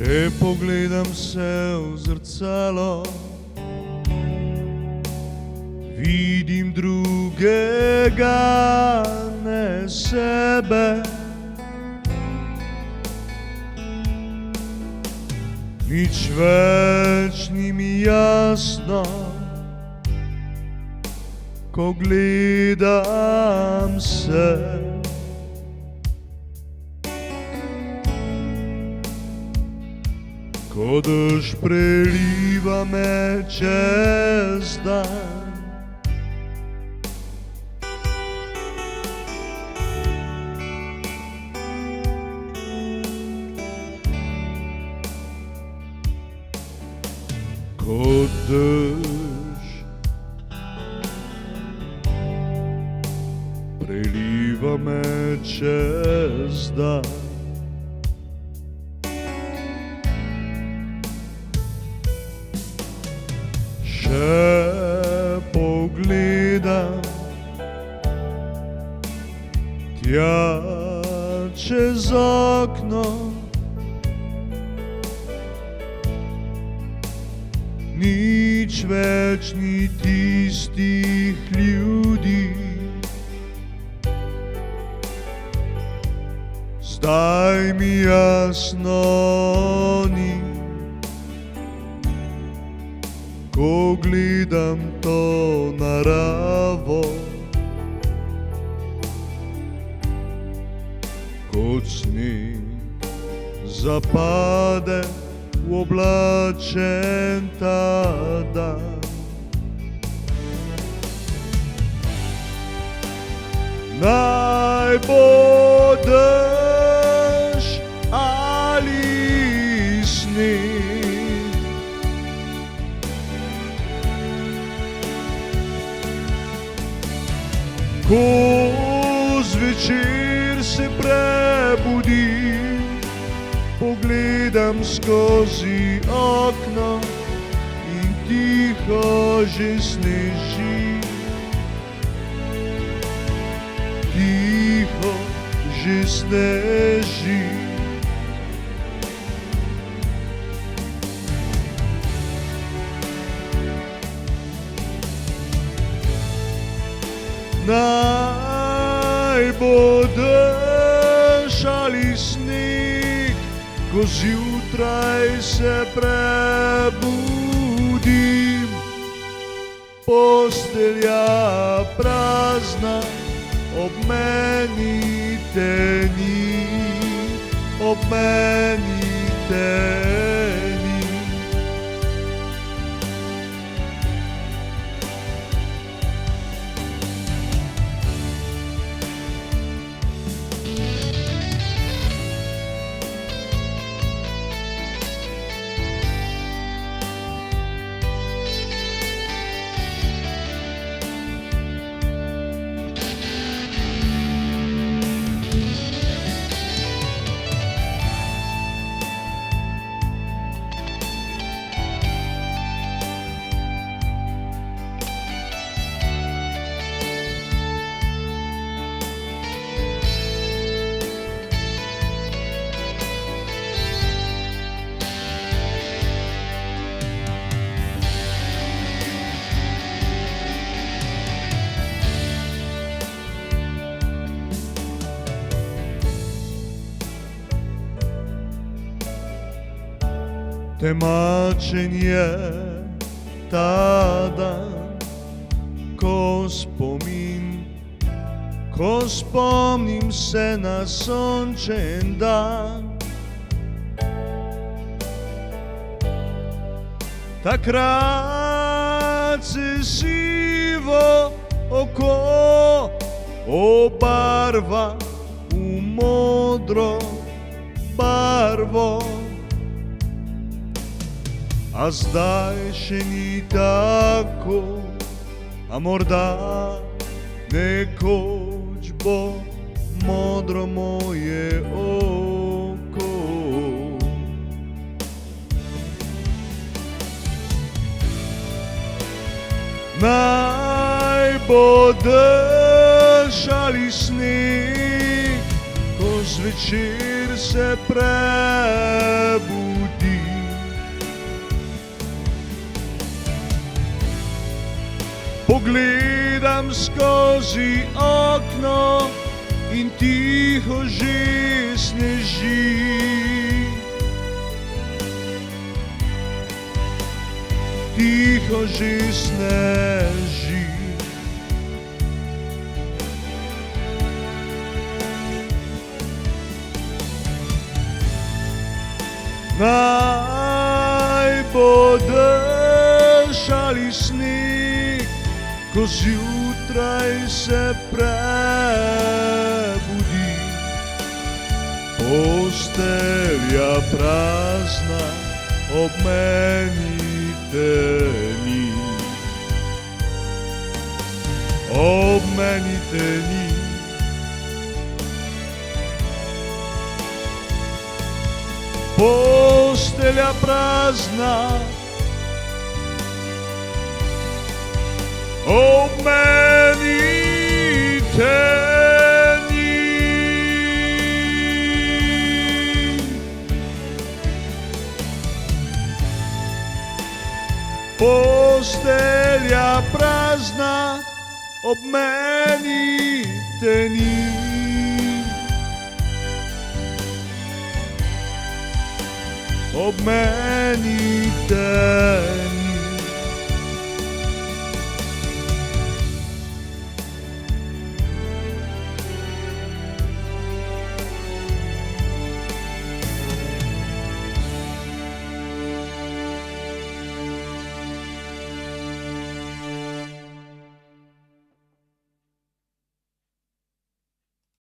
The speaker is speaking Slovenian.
Če pogledam se v zrcalo, vidim drugega, ne sebe. Nič več ni mi jasno, ko gledam se. Ko dež preliva me čez dan, ko dež preliva me čez dan. Če pogledam tja čez okno, nič več ni tistih ljudi. Zdaj mi jasno ni, ko gledam to naravo, kot sneg zapade v oblačen ta dan. Naj bo dež ali sneg, ko zvečer se prebudim, pogledam skozi okno in tiho že sneži. Tiho že sneži. Naj bo dež ali sneg, ko zjutraj se prebudim, postelja prazna, ob meni te ni, ob meni te ni. Temačen je ta dan, ko spomnim se na sončen dan. Takrat se sivo oko obarva v modro barvo. A zdaj še ni tako, a morda nekoč bo modro moje oko. Naj bo dež ali sneg, ko zvečer se prebudi, Pogledam skozi okno in tiho že sneži. Tiho že sneži. Naj bo dež ali sneg, ko zjutraj se prebudi. Postelja prazna, ob meni te ni. Ob meni te ni. Postelja prazna, ob meni te ni. Postelja prazna, ob meni te ni. Ob meni